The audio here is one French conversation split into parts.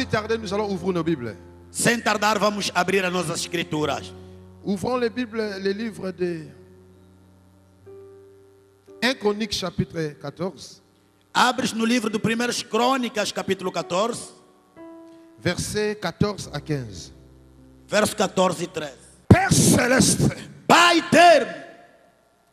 tarder, nous allons ouvrir nos Bibles. Sem tardar, vamos abrir as nossas escrituras. Ouvrons les Bibles, les livres de 1 Chronique chapitre 14. Abres no livro do 1 Crônicas, capítulo 14, Versets 14 à 15. verso 14 e 13. Père céleste, Pai eterno,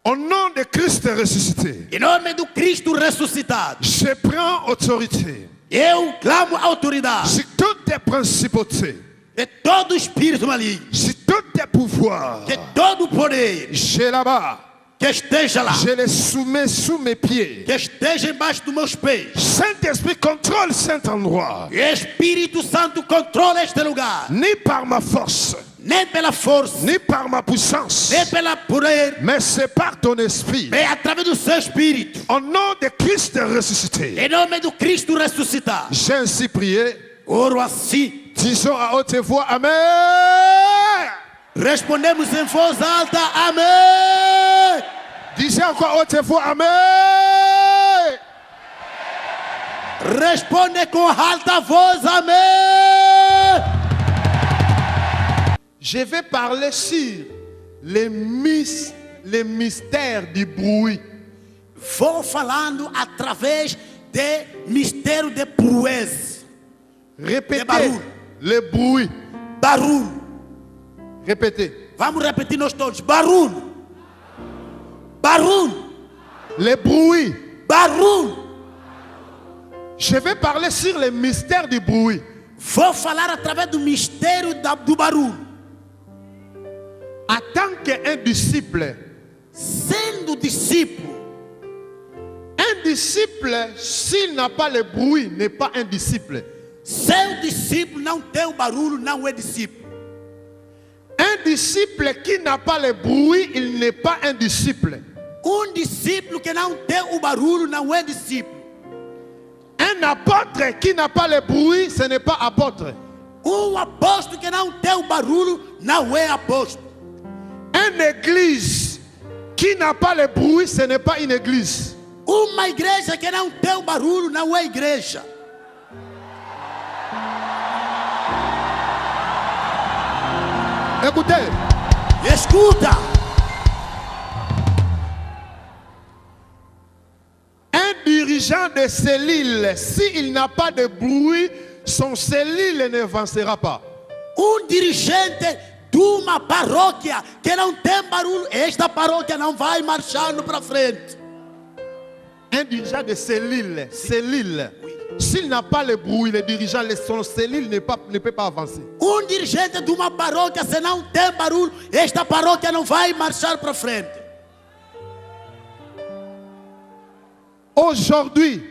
au nom de Christ ressuscité, em nome do Cristo ressuscitado, je prends autorité eu clamo a autoridade sur toutes tes principautés, de todo espírito maligno, sur tous tes pouvoirs. de todo poder J'ai là-bas, que esteja lá, je les soumets sous mes pieds. que esteja embaixo dos meus pés. Saint-Esprit, contrôle cet endroit. E Espírito Santo controla este lugar, Ni par ma force, nem pela força, ni par ma puissance, nem pela poder, mais c'est par ton esprit. é através do seu Espírito. Au nom de Christ ressuscité, Em nome do Cristo ressuscitado, j'ai ainsi prié. oro assim. Disons à haute voix, Amen. Respondemos em voz alta, amém. Disons encore à haute voix, Amen. Responde com alta voz, amém. Je vais parler sur les mystères du bruit. Vou falando através de mistério de proeza. Répétez barulho. le bruit. Barulho. Répétez. Vamos repetir nós todos. Barulho. Barulho. Le bruit. Barulho. Je vais parler sur les mystères du bruit. Vou falar através do mistério do barulho. En tant qu'un disciple, Sendo discípulo, un disciple, s'il n'a pas le bruit, n'est pas un disciple. seu discípulo não tem o barulho, não é discípulo. Un disciple qui n'a pas le bruit, il n'est pas un disciple. Discípulo que não tem o barulho não é discípulo. Un apôtre qui n'a pas le bruit, ce n'est pas apôtre. Apóstolo que não tem o barulho não é apóstolo. Une église qui n'a pas le bruit, ce n'est pas une église. Uma igreja que não tem o barulho não é igreja. Écoutez, Escuta. un dirigeant de cellule, s'il n'a pas de bruit, son cellule n'avancera pas. Dirigente de uma paróquia que não tem barulho, esta paróquia não vai marchando para frente. Un dirigeant de cellule, s'il n'a pas le bruit, le dirigeant, son cellule ne peut pas avancer. Dirigente de uma paróquia, se não tem barulho, esta paróquia não vai marchar para frente. Aujourd'hui,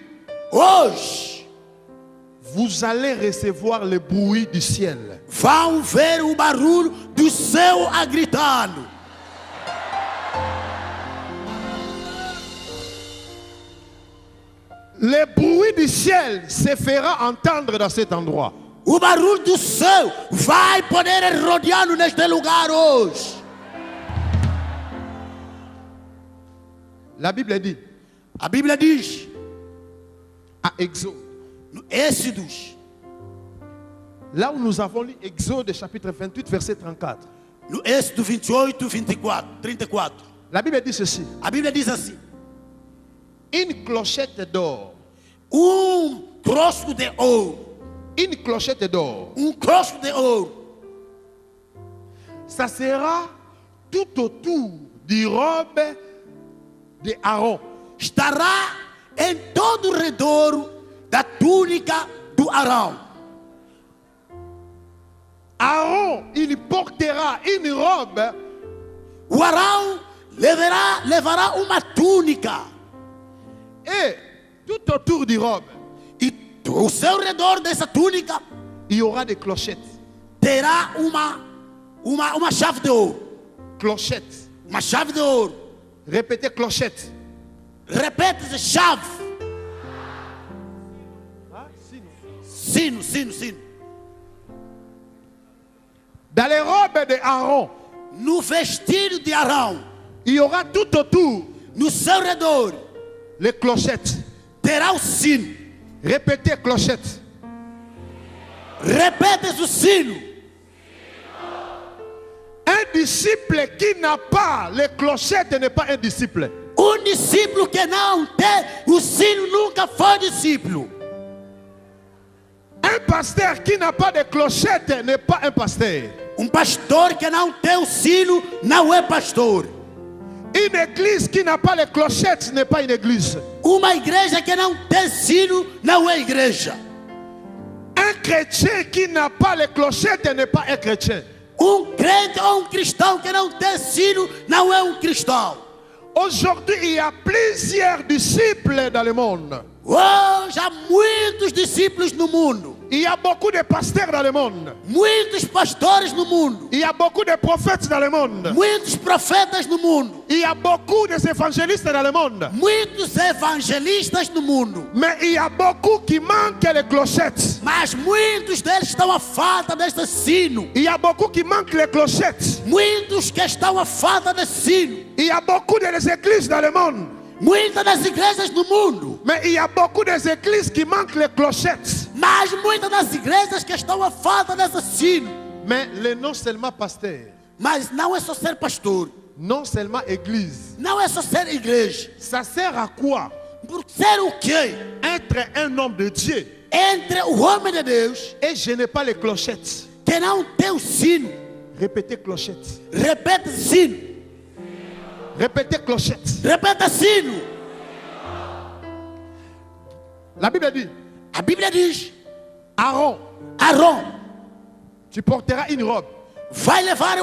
Hoje, vous allez recevoir le bruit du ciel. vão ver o barulho do céu a gritando. Le bruit du ciel se fera entendre dans cet endroit. O barulho do céu vai poder rodeando neste lugar hoje. La Bible dit, A Bíblia diz, à Exode, no Êxodos, là où nous avons lu Exode chapitre 28, verset 34. no Êxodo 28, 24, 34. La Bible dit ceci, A Bíblia diz assim: une clochette d'or, troço de ouro, une clochette d'or, troço de ouro, ça sera tout autour du robe de Aaron. estará em todo o redor da túnica do Arão. Aaron, il portera une robe O Arão levará uma túnica, et tout autour du robe, e ao seu redor dessa túnica il y aura des clochettes. terá uma chave de ouro. Clochettes. Uma chave de ouro. Répétez clochette. Repete-se, chave. Sino. Dans les robes de Aaron, No vestido de Arão, il y aura tout autour no seu redor, les clochettes. terá o sino. Répétez clochette. Repetes o sino. Un disciple qui n'a pas les clochettes n'est pas un disciple. Discípulo que não tem o sino nunca foi discípulo. Un pasteur qui n'a pas de clochettes n'est pas un pasteur. Pastor que não tem o sino não é pastor. Une église qui n'a pas les clochettes n'est pas une église. Uma igreja que não tem sino não é igreja. Un chrétien qui n'a pas les clochettes n'est pas un chrétien. Crente ou cristão que não tem sino não é cristão. Aujourd'hui, il y a plusieurs disciples dans le monde. Hoje há muitos discípulos no mundo. Il y a beaucoup de pasteurs dans le monde. Muitos pastores no mundo. Il y a beaucoup de prophètes dans le monde. Muitos profetas no mundo. Il y a beaucoup d'évangélistes dans le monde. Muitos evangelistas no mundo. Mais il y a beaucoup qui manquent les clochettes. Mas muitos deles estão à falta deste sino. Il y a beaucoup qui manquent les clochettes. Muitos que estão à falta desse sino. Il y a beaucoup d'églises dans le monde. Muitas das igrejas no mundo. Mais il y a beaucoup d'églises qui manquent les clochettes. Mas muitas das igrejas que estão à falta desse sino. Mais le non seulement pasteur. Mas não é só ser pastor. Non seulement église. Não é só ser igreja. Ça sert à quoi? Por ser o quê? Être un homme de Dieu. Entre o homem de Deus. Et je n'ai pas les clochettes. Que não tem o sino. Répétez clochette. Repete sino. Répétez clochette. Repeta sino. La Bible dit. A Bíblia diz. Aaron. Tu porteras une robe. Vai levar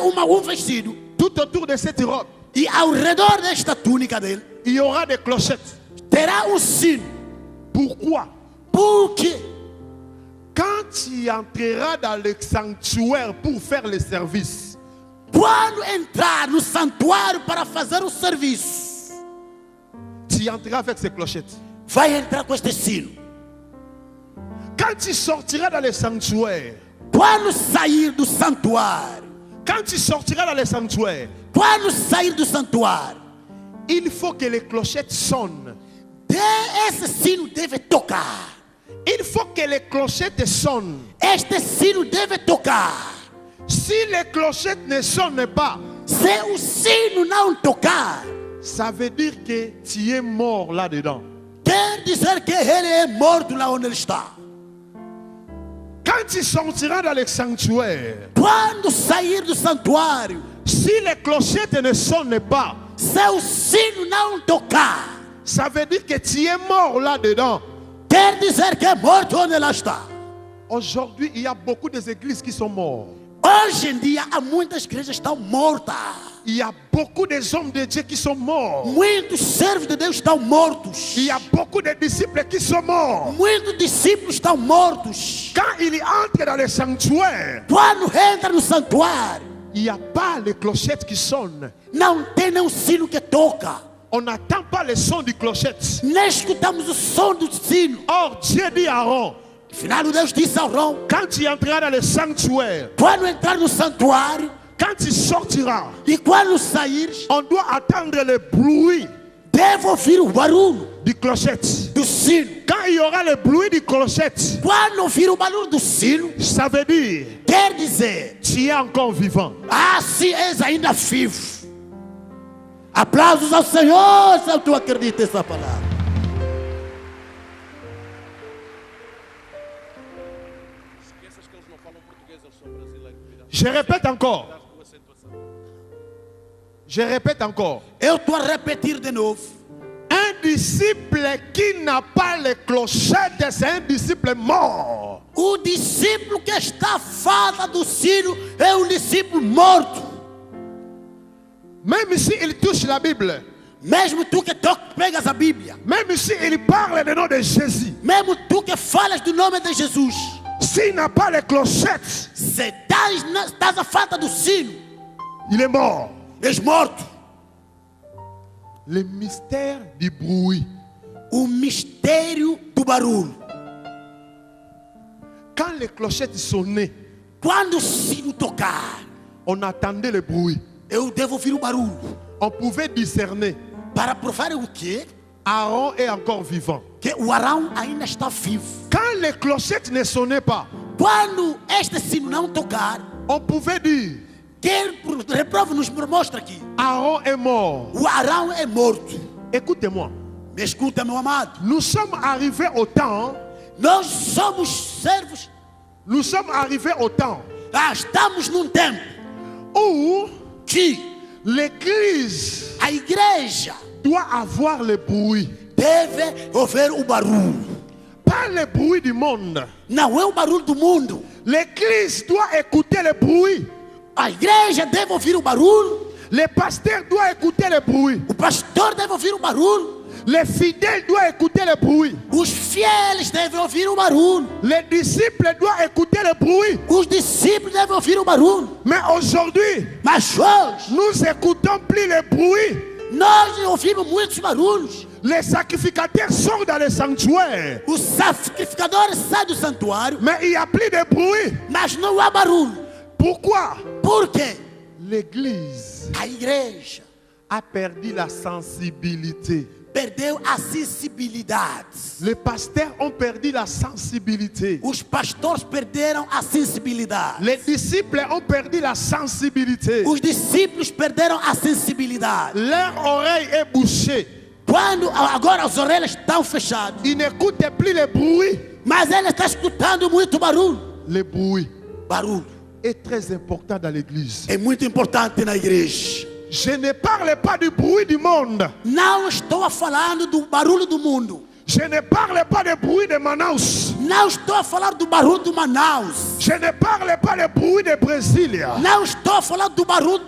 vestido. Tout autour de cette robe. E ao redor desta túnica dele. Il y aura des clochettes. Terá sino. Pourquoi? Porque quand tu entreras dans le sanctuaire pour faire le service. Quando entrar no santuário para fazer o serviço, tu entreras avec ces clochettes. Vai entrar com este sino. Quand tu sortiras dans le sanctuaire, quando sair do santuário, quand tu sortiras dans le sanctuaire, quando sair do santuário, il faut que les clochettes sonnent. Esse sino deve tocar. Il faut que les clochettes sonnent. Este sino deve tocar. Si les clochettes ne sonnent pas, se o sino não tocar, ça veut dire que tu es mort là-dedans. Quer dizer que ele é morto lá onde ele está. Quand tu sortiras dans le sanctuaire, quando sair do santuário, si les clochettes ne sonnent pas, se o sino não tocar, ça veut dire que tu es mort là-dedans. Quer dizer que é morto onde ela está. Aujourd'hui, il y a beaucoup d'églises qui sont mortes. Hoje em dia há muitas igrejas que estão mortas. Il y a beaucoup de hommes de Dieu qui sont morts. Muitos servos de Deus estão mortos. Il y a beaucoup de disciples qui sont morts. Muitos discípulos estão mortos. Quand il entre dans le sanctuaire, quando entra no santuário, il n'y a pas les clochettes qui sonnent. Não tem nenhum sino que toca. On n'entend pas le son du clochette. Nem escutamos o som do sino. Or, Dieu dit à Aaron, afinal, Deus disse a Arão, quand tu entreras dans le sanctuaire, quando entrar no santuário, quand tu sortiras, e quando sair, on doit attendre le bruit, deve ouvir o barulho du clochette. Do sino. Quand il y aura le bruit du clochette, quando ouvir o barulho do sino, ça veut dire, quer dizer, tu es encore vivant. Ah, se és ainda vivo. Aplausos ao Senhor, se tu acredita nessa palavra. Je répète encore. Je répète encore. Eu estou a repetir de novo. Un disciple qui n'a pas les clochettes, c'est un disciple mort. O discípulo que está fora do sino é discípulo morto. Même si il touche la Bible. Mesmo tu que pegas a Bíblia. Même si il parle du nom de Jésus. Mesmo tu que falas do nome de Jesus. S'il n'a pas les clochettes, se estás a falta do sino, il est mort. És morto. Le mystère du bruit. O mistério do barulho. Quand les clochettes sonnaient, quando o sino tocar, on attendait le bruit. Eu devo ouvir o barulho. On pouvait discerner. Para provar o quê? Aaron est encore vivant. Que o Arão ainda está vivo. Quand les clochettes ne sonnaient pas, quando este sino não tocar, on pouvait dire, quem reprova nos mostra aqui, Aaron est mort. o Arão é morto. Écoutez-moi, Me escuta, meu amado. nous sommes arrivés au temps, Nós somos servos. nous sommes arrivés au temps Estamos num tempo où que l'église a igreja doit avoir le bruit. deve ouvir o barulho. Pas le bruit du monde. Não é o barulho do mundo. L'église doit écouter le bruit. A igreja deve ouvir o barulho. Le pasteur doit écouter le bruit. O pastor deve ouvir o barulho. Les fidèles doivent écouter le bruit. Os fieles devem ouvir o barulho. Les disciples doivent écouter le bruit. Os discípulos devem ouvir o barulho. Mais aujourd'hui, Mas hoje, nous écoutons plus le bruit. nós ouvimos muitos barulhos. Les sacrificateurs sont dans le sanctuaire. Os sacrificadores saem do santuário, Mais il n'y a plus de bruit. mas não há barulho. Pourquoi? Por quê? L'église A igreja a perdu la sensibilité. perdeu a sensibilidade. Les pasteurs ont perdu la sensibilité. Os pastores perderam a sensibilidade. Les disciples ont perdu la sensibilité. Os discípulos perderam a sensibilidade. Leur oreille est bouchée. Quando agora as orelhas estão fechadas, Ils n'écoutent plus le bruit. mas ela está escutando muito barulho. Le bruit Barulho est très important dans l'église. é muito importante na igreja. Je ne parle pas du bruit du monde. Não estou falando do barulho do mundo. Je ne parle pas du bruit de Manaus. Não estou a falar do barulho do Manaus. Je ne parle pas du bruit de Brasilia. Não estou a falar do barulho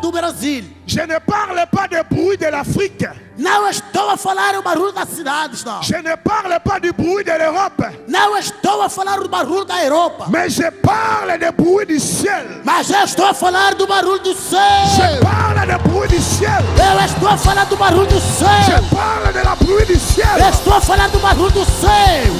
do Brasil. Je ne parle pas du bruit de l'Afrique. Não estou a falar do barulho das cidades, não. Je ne parle pas du bruit de l'Europe. Não estou a falar do barulho da Europa. Mais je parle du bruit du ciel. Mas eu estou a falar do barulho do Je céu. parle du bruit du ciel. Eu estou a falar do barulho do céu. Je parle de la bruit du ciel. Eu estou a falar do barulho do céu.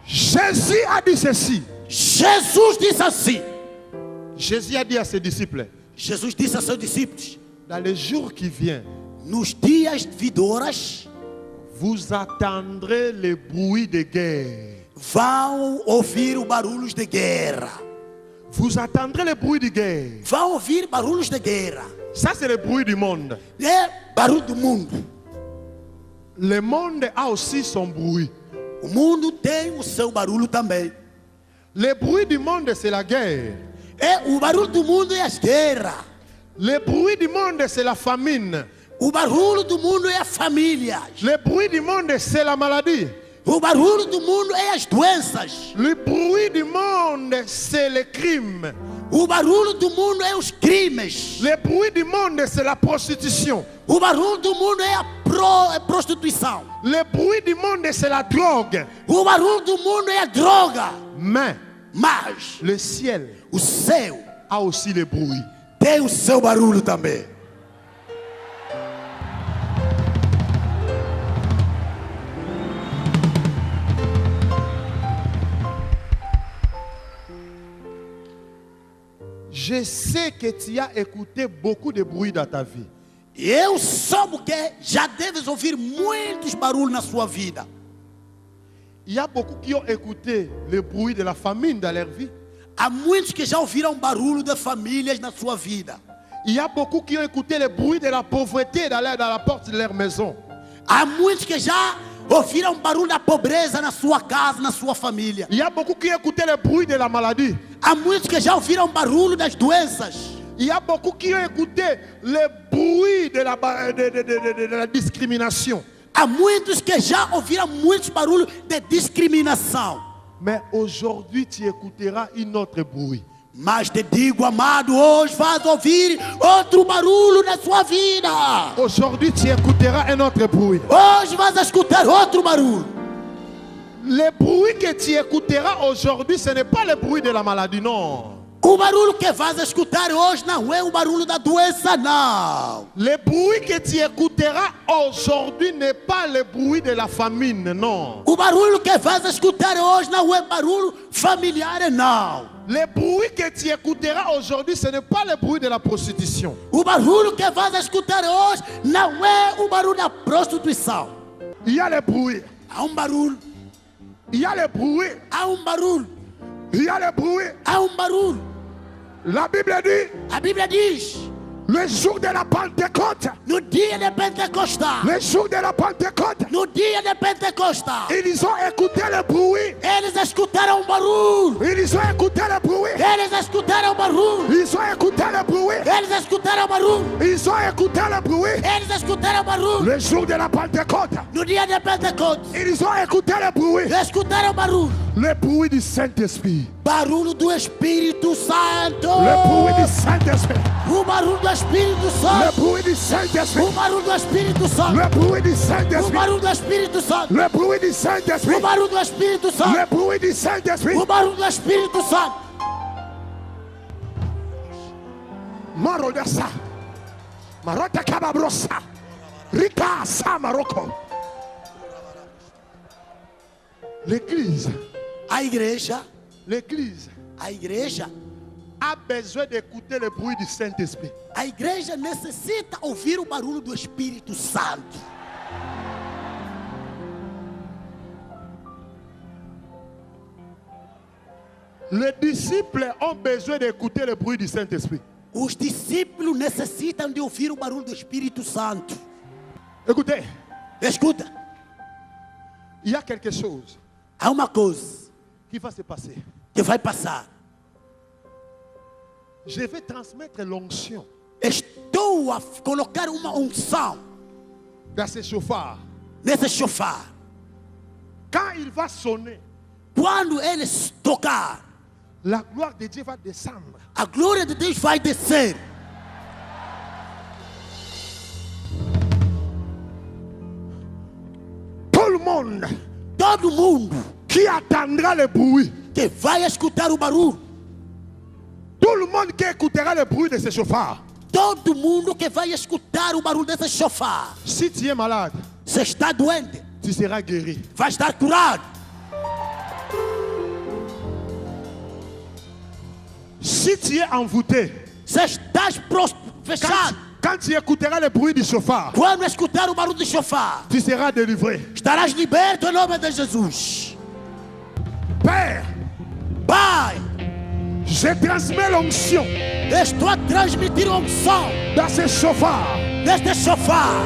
Jésus a dit ceci. Jesus disse assim. Jésus a dit à ses disciples, Jesus disse a seus discípulos: dans les jours qui viennent, nos dias vindouros vous attendrez le bruit de guerre. vão ouvir o barulhos de guerra. Vous attendrez le bruit de guerre. Vão ouvir barulhos de guerra. Ça, c'est le bruit du monde. É barulho do mundo. Le monde a aussi son bruit. O mundo tem o seu barulho também. Le bruit du monde, c'est la guerre. O barulho do mundo é as guerras. Le bruit du monde, c'est la famine. O barulho do mundo é as famílias. Le bruit du monde, c'est la maladie. O barulho do mundo é as doenças. Le bruit du monde, c'est le crime. O barulho do mundo é os crimes. Le bruit du monde, c'est la prostitution. O barulho do mundo é a prostituição. Le bruit du monde, c'est la drogue. O barulho do mundo é a droga. Mas le ciel, o céu, a aussi le bruit. Tem o seu barulho também. Je sais que tu as écouté beaucoup de bruit dans ta vie. Eu soube que já deves ouvir muitos barulhos na sua vida. Il y a beaucoup qui ont écouté le bruit de la famine dans leur vie. Há muitos que já ouviram barulho de famílias na sua vida. Il y a beaucoup qui ont écouté le bruit de la pauvreté dans la porte de leur maison. Há muitos que já ouviram barulho da pobreza na sua casa, na sua família. Il y a beaucoup qui ont écouté le bruit de la maladie. Há muitos que já ouviram barulho das doenças. Il y a beaucoup qui ont écouté le bruit de la discrimination. Há muitos que já ouviram muitos barulhos de discriminação. Mais aujourd'hui, tu écouteras un autre bruit. Mas te digo, amado, hoje vais ouvir outro barulho na sua vida. Aujourd'hui, tu écouteras un autre bruit. Hoje vais escutar outro barulho. Le bruit que tu écouteras aujourd'hui, ce n'est pas le bruit de la maladie, non. O barulho que vais escutar hoje não é o barulho da doença, não. Le bruit que tu écouteras aujourd'hui n'est pas le bruit de la famine, non. O barulho que vais escutar hoje não é barulho familiar, não. Le bruit que tu écouteras aujourd'hui, ce n'est pas le bruit de la prostitution. O barulho que vais escutar hoje não é o barulho da prostituição. Il y a le bruit. Há barulho. Il y a le bruit. Há barulho. Il y a le bruit. Há barulho. La Bible dit, A Bíblia diz, le jour de la Pentecôte, no dia de Pentecostal, le jour de la Pentecôte, no dia de Pentecostal, ils ont écouté le bruit. eles escutaram barulho. Ils ont écouté le bruit. Eles escutaram barulho. Ils ont écouté le bruit. Eles escutaram barulho. Ils ont écouté le bruit. Eles escutaram barulho. Le jour de la Pentecôte, No dia de Pentecostes, ils ont écouté le bruit. escutaram barulho. Le bruit du Saint-Esprit. Barulho do Espírito Santo. Le bruit du Saint-Esprit. O barulho do Espírito Le Santo. bruit du Saint-Esprit. O barulho do Espírito Santo. Le bruit du O Saint-Esprit. barulho do Espírito Santo. Le bruit du O Saint-Esprit. barulho do Espírito Santo. Le bruit du Saint-Esprit. O barulho do Espírito Santo. Marodessa. Marota Kababrosa. Rika Sa Maroko. L'église. A igreja A besoin d'écouter le bruit du Saint-Esprit. A igreja necessita ouvir o barulho do Espírito Santo. Les disciples ont besoin d'écouter le bruit du Saint-Esprit. Os discípulos necessitam de ouvir o barulho do Espírito Santo. Écoutez, Escuta, il y a quelque chose há uma coisa qui va se passer. que vai passar. Je vais transmettre l'onction Estou a colocar uma unção dans ce chauffard. nesse chofar. Quand il va sonner, Quando eles tocar, la gloire de Dieu va descendre. a glória de Deus vai descer. Tout le monde Todo mundo qui attendra le bruit, que vai escutar o barulho, tout le monde qui écoutera le bruit de ce chauffard. todo mundo que vai escutar o barulho desse chofar, Si tu es malade, se está doente, tu seras guéri. vai estar curado. Si tu es envoûté, Se estás fechado, quand tu écouteras le bruit du chauffard, quando escutar o barulho do chofar, tu seras délivré. estarás liberto em nome de Jesus. Père, Pai, je transmets l'onction estou a transmitir a unção dans ce chauffard. deste chofar.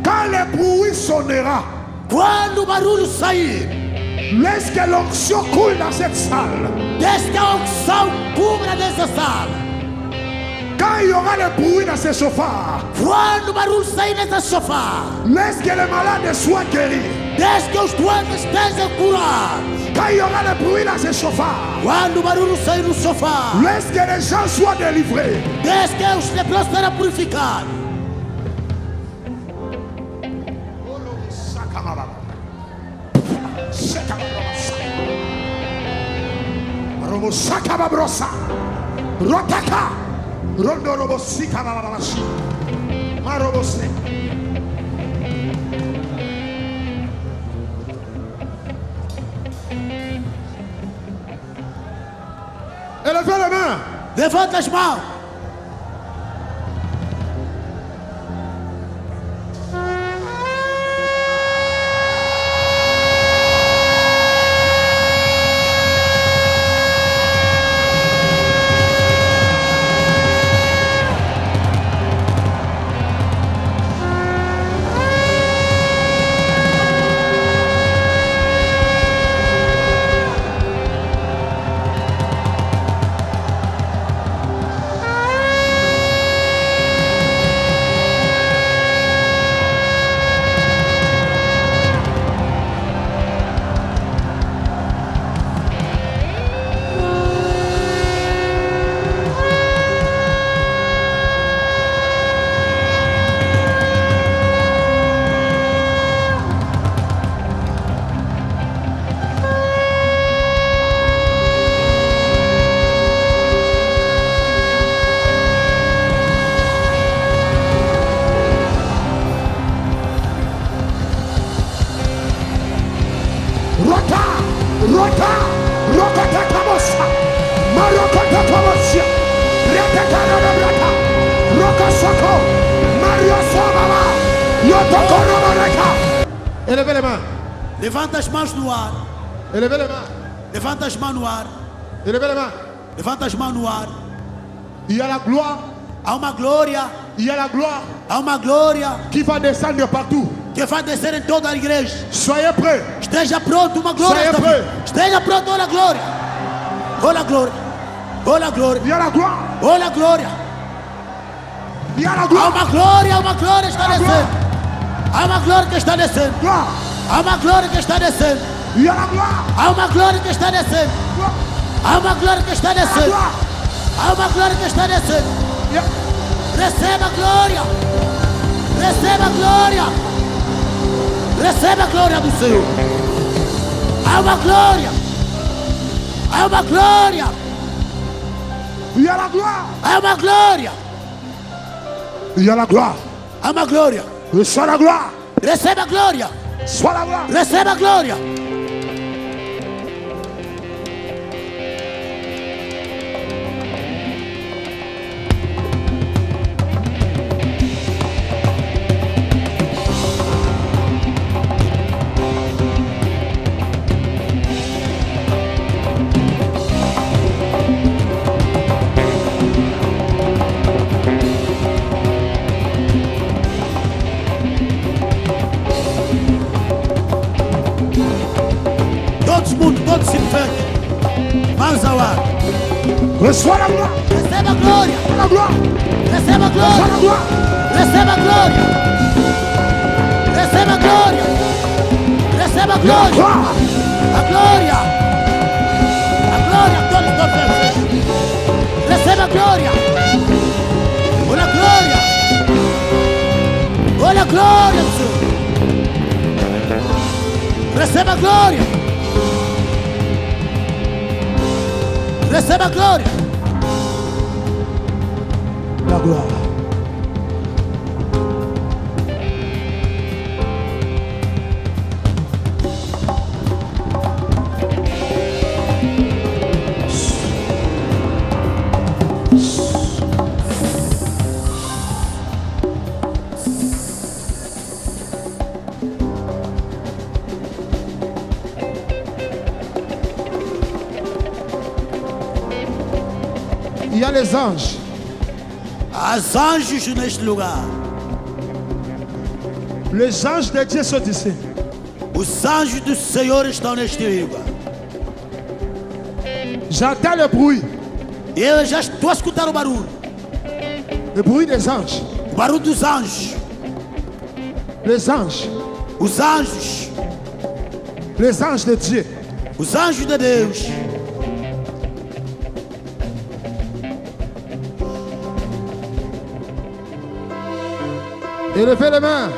Quand le bruit sonnera, Quando o barulho sair, laisse que l'onction coule dans cette salle. deixe que a unção cubra nessa sala. Quand il y aura le bruit dans ce chauffard, Quando o barulho sair nessa chofar, laisse que les malades soient guéris. deixe que os doentes estejam curados. Quand il y aura le bruit dans ce chauffard, Quando o barulho sair no sofá, laisse que les gens soient délivrés. deixe que os leprosos sejam purificados. Sakababrosa, Rotaka, Rondorobosika Babashi, Marobose. Élevez les mains. Levanta as mãos. Élevez les mains. Levanta as mãos no ar. Élevez les mains. Levanta as mãos no ar. Élevez les mains. Levanta as mãos no ar. Il y a la gloire. Há uma glória. Il y a la gloire Há uma glória qui va descendre partout. que vai descer em toda a igreja. Soyez prêts. Esteja pronto, uma glória. Soyez prêts. Esteja pronto, olha a glória. Olha a glória. Olha a glória. Il y a la gloire. Olha a glória. Il y a la Há gloire. uma glória está descendo. Há uma glória que está descendo. Gloire. Há uma glória que está descendo. Il y a la gloire. Há uma glória que está descendo. Gloire. Há uma glória que está descendo. Gloire. Há uma glória que está descendo. Il y a- Receba a glória. Receba a glória. Receba a glória do Senhor. Há uma glória. Há uma glória. Il y a la gloire. Há uma glória. Il y a la gloire. Há uma glória. Reçois la gloire. Receba a glória. Sois la gloire. Receba a glória. Todos se fechem. Mãos ao ar. Reçois la gloire. Receba a glória. La gloire. Receba a Reçois glória. la gloire. Receba a glória. Receba a glória. Receba a La glória. gloire. A glória. A glória. Todos fechem. Receba a glória. Olha a glória. Olha a glória do Senhor. Receba a glória. Receba a glória. La gloire. Il y a les anges. Há anjos neste lugar. Les anges de Dieu sont ici. Os anjos do Senhor estão neste lugar. J'entends le bruit. Eu já estou a escutar o barulho. Le bruit des anges. O barulho dos anjos. Les anges. Os anjos. Les anges de Dieu. Os anjos de Deus. Élevez les mains.